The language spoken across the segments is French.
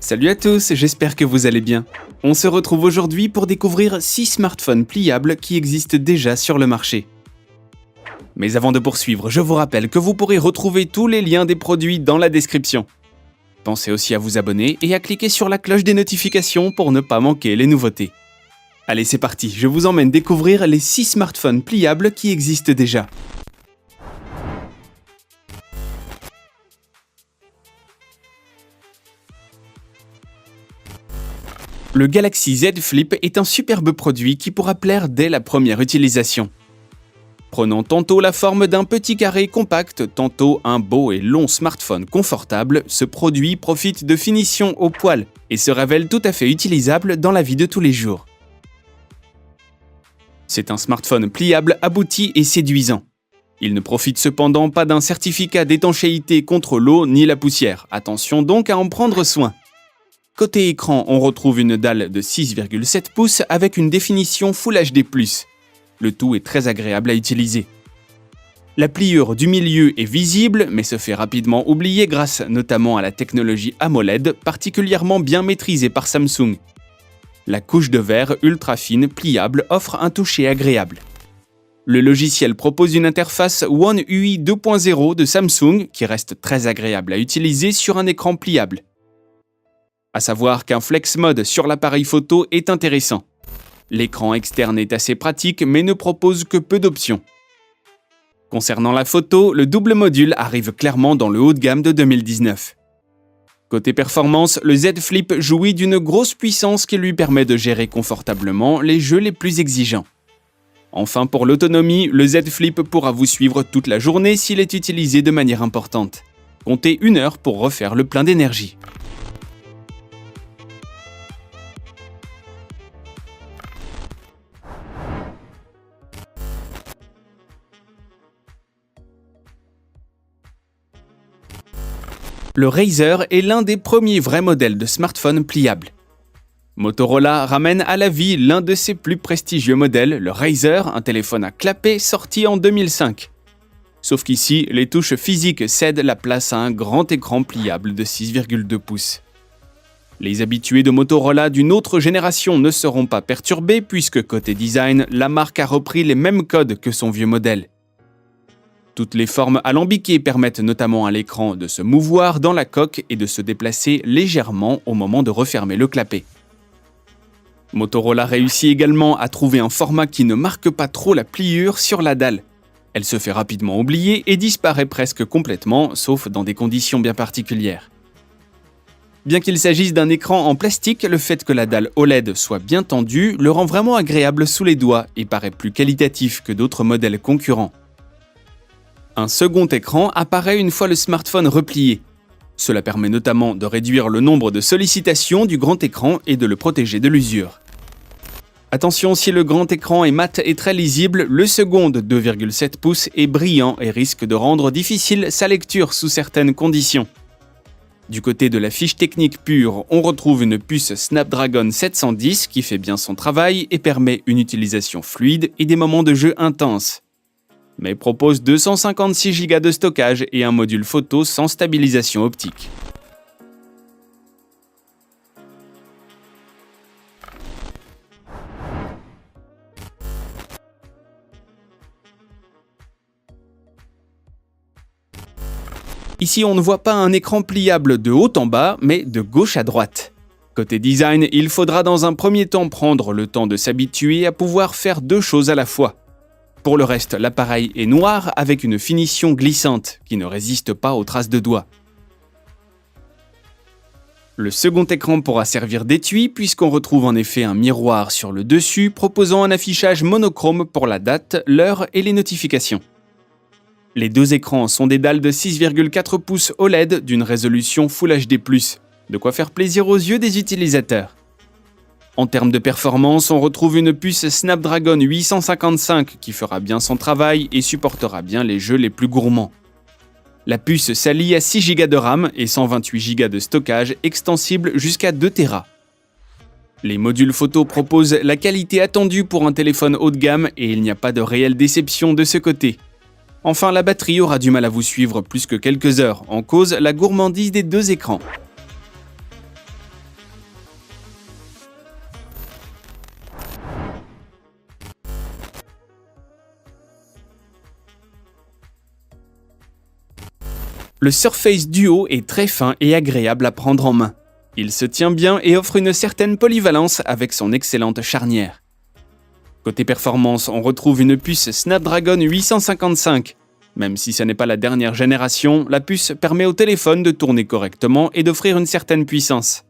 Salut à tous, j'espère que vous allez bien. On se retrouve aujourd'hui pour découvrir 6 smartphones pliables qui existent déjà sur le marché. Mais avant de poursuivre, je vous rappelle que vous pourrez retrouver tous les liens des produits dans la description. Pensez aussi à vous abonner et à cliquer sur la cloche des notifications pour ne pas manquer les nouveautés. Allez, c'est parti, je vous emmène découvrir les 6 smartphones pliables qui existent déjà. Le Galaxy Z Flip est un superbe produit qui pourra plaire dès la première utilisation. Prenant tantôt la forme d'un petit carré compact, tantôt un beau et long smartphone confortable, ce produit profite de finition au poil et se révèle tout à fait utilisable dans la vie de tous les jours. C'est un smartphone pliable, abouti et séduisant. Il ne profite cependant pas d'un certificat d'étanchéité contre l'eau ni la poussière. Attention donc à en prendre soin. Côté écran, on retrouve une dalle de 6,7 pouces avec une définition Full HD+. Le tout est très agréable à utiliser. La pliure du milieu est visible, mais se fait rapidement oublier grâce notamment à la technologie AMOLED, particulièrement bien maîtrisée par Samsung. La couche de verre ultra fine pliable offre un toucher agréable. Le logiciel propose une interface One UI 2.0 de Samsung qui reste très agréable à utiliser sur un écran pliable. À savoir qu'un flex mode sur l'appareil photo est intéressant. L'écran externe est assez pratique mais ne propose que peu d'options. Concernant la photo, le double module arrive clairement dans le haut de gamme de 2019. Côté performance, le Z Flip jouit d'une grosse puissance qui lui permet de gérer confortablement les jeux les plus exigeants. Enfin, pour l'autonomie, le Z Flip pourra vous suivre toute la journée s'il est utilisé de manière importante. Comptez 1 heure pour refaire le plein d'énergie. Le Razr est l'un des premiers vrais modèles de smartphone pliable. Motorola ramène à la vie l'un de ses plus prestigieux modèles, le Razr, un téléphone à clapet sorti en 2005. Sauf qu'ici, les touches physiques cèdent la place à un grand écran pliable de 6,2 pouces. Les habitués de Motorola d'une autre génération ne seront pas perturbés puisque côté design, la marque a repris les mêmes codes que son vieux modèle. Toutes les formes alambiquées permettent notamment à l'écran de se mouvoir dans la coque et de se déplacer légèrement au moment de refermer le clapet. Motorola réussit également à trouver un format qui ne marque pas trop la pliure sur la dalle. Elle se fait rapidement oublier et disparaît presque complètement, sauf dans des conditions bien particulières. Bien qu'il s'agisse d'un écran en plastique, le fait que la dalle OLED soit bien tendue le rend vraiment agréable sous les doigts et paraît plus qualitatif que d'autres modèles concurrents. Un second écran apparaît une fois le smartphone replié. Cela permet notamment de réduire le nombre de sollicitations du grand écran et de le protéger de l'usure. Attention, si le grand écran est mat et très lisible, le second de 2,7 pouces est brillant et risque de rendre difficile sa lecture sous certaines conditions. Du côté de la fiche technique pure, on retrouve une puce Snapdragon 710 qui fait bien son travail et permet une utilisation fluide et des moments de jeu intenses, mais propose 256 Go de stockage et un module photo sans stabilisation optique. Ici, on ne voit pas un écran pliable de haut en bas, mais de gauche à droite. Côté design, il faudra dans un premier temps prendre le temps de s'habituer à pouvoir faire 2 choses à la fois. Pour le reste, l'appareil est noir avec une finition glissante qui ne résiste pas aux traces de doigts. Le second écran pourra servir d'étui puisqu'on retrouve en effet un miroir sur le dessus proposant un affichage monochrome pour la date, l'heure et les notifications. Les 2 écrans sont des dalles de 6,4 pouces OLED d'une résolution Full HD+, de quoi faire plaisir aux yeux des utilisateurs. En termes de performance, on retrouve une puce Snapdragon 855 qui fera bien son travail et supportera bien les jeux les plus gourmands. La puce s'allie à 6 Go de RAM et 128 Go de stockage extensible jusqu'à 2 Tera. Les modules photo proposent la qualité attendue pour un téléphone haut de gamme et il n'y a pas de réelle déception de ce côté. Enfin, la batterie aura du mal à vous suivre plus que quelques heures, en cause la gourmandise des 2 écrans. Le Surface Duo est très fin et agréable à prendre en main. Il se tient bien et offre une certaine polyvalence avec son excellente charnière. Côté performance, on retrouve une puce Snapdragon 855. Même si ce n'est pas la dernière génération, la puce permet au téléphone de tourner correctement et d'offrir une certaine puissance.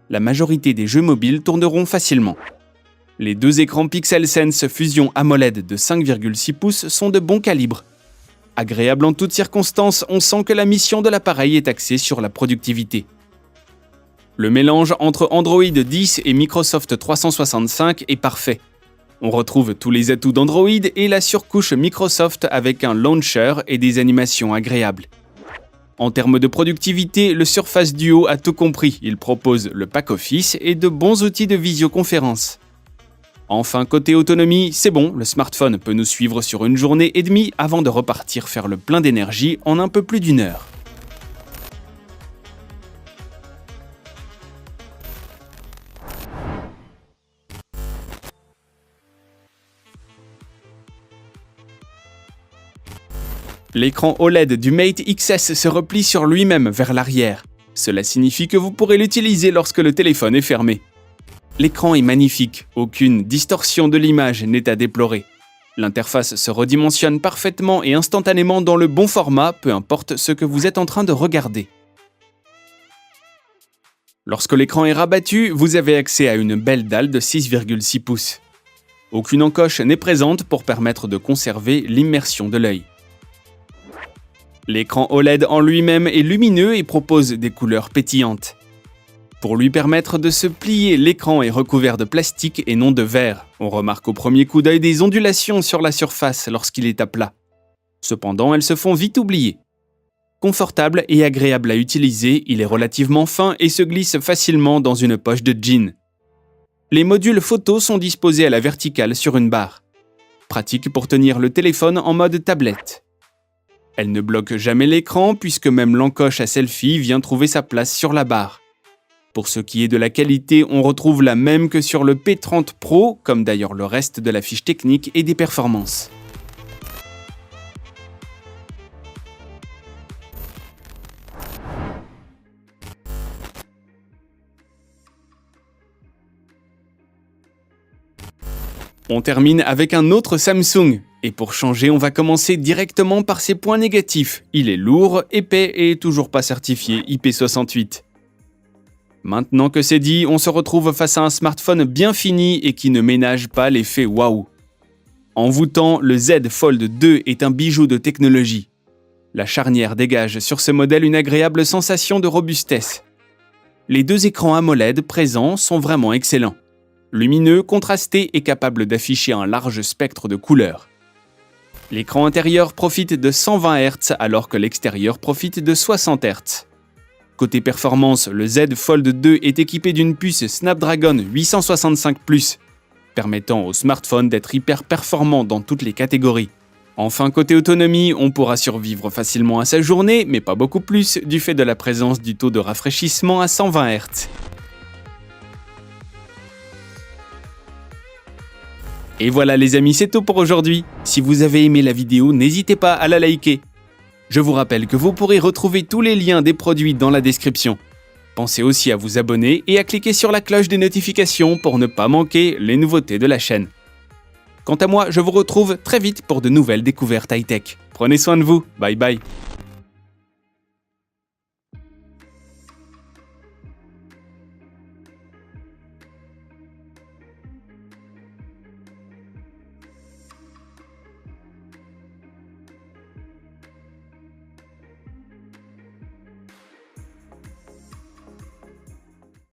La majorité des jeux mobiles tourneront facilement. Les deux écrans PixelSense Fusion AMOLED de 5,6 pouces sont de bon calibre. Agréable en toutes circonstances, on sent que la mission de l'appareil est axée sur la productivité. Le mélange entre Android 10 et Microsoft 365 est parfait. On retrouve tous les atouts d'Android et la surcouche Microsoft avec un launcher et des animations agréables. En termes de productivité, le Surface Duo a tout compris. Il propose le pack Office et de bons outils de visioconférence. Enfin, côté autonomie, c'est bon, le smartphone peut nous suivre sur une journée et demie avant de repartir faire le plein d'énergie en un peu plus d'une heure. L'écran OLED du Mate XS se replie sur lui-même vers l'arrière. Cela signifie que vous pourrez l'utiliser lorsque le téléphone est fermé. L'écran est magnifique, aucune distorsion de l'image n'est à déplorer. L'interface se redimensionne parfaitement et instantanément dans le bon format, peu importe ce que vous êtes en train de regarder. Lorsque l'écran est rabattu, vous avez accès à une belle dalle de 6,6 pouces. Aucune encoche n'est présente pour permettre de conserver l'immersion de l'œil. L'écran OLED en lui-même est lumineux et propose des couleurs pétillantes. Pour lui permettre de se plier, l'écran est recouvert de plastique et non de verre. On remarque au premier coup d'œil des ondulations sur la surface lorsqu'il est à plat. Cependant, elles se font vite oublier. Confortable et agréable à utiliser, il est relativement fin et se glisse facilement dans une poche de jean. Les modules photo sont disposés à la verticale sur une barre. Pratique pour tenir le téléphone en mode tablette. Elle ne bloque jamais l'écran puisque même l'encoche à selfie vient trouver sa place sur la barre. Pour ce qui est de la qualité, on retrouve la même que sur le P30 Pro, comme d'ailleurs le reste de la fiche technique et des performances. On termine avec un autre Samsung. Et pour changer, on va commencer directement par ses points négatifs. Il est lourd, épais et toujours pas certifié IP68. Maintenant que c'est dit, on se retrouve face à un smartphone bien fini et qui ne ménage pas l'effet waouh. Envoûtant, le Z Fold 2 est un bijou de technologie. La charnière dégage sur ce modèle une agréable sensation de robustesse. Les deux écrans AMOLED présents sont vraiment excellents. Lumineux, contrasté et capable d'afficher un large spectre de couleurs. L'écran intérieur profite de 120 Hz alors que l'extérieur profite de 60 Hz. Côté performance, le Z Fold 2 est équipé d'une puce Snapdragon 865+, permettant au smartphone d'être hyper performant dans toutes les catégories. Enfin, côté autonomie, on pourra survivre facilement à sa journée, mais pas beaucoup plus, du fait de la présence du taux de rafraîchissement à 120 Hz. Et voilà les amis, c'est tout pour aujourd'hui. Si vous avez aimé la vidéo, n'hésitez pas à la liker. Je vous rappelle que vous pourrez retrouver tous les liens des produits dans la description. Pensez aussi à vous abonner et à cliquer sur la cloche des notifications pour ne pas manquer les nouveautés de la chaîne. Quant à moi, je vous retrouve très vite pour de nouvelles découvertes high-tech. Prenez soin de vous, bye bye.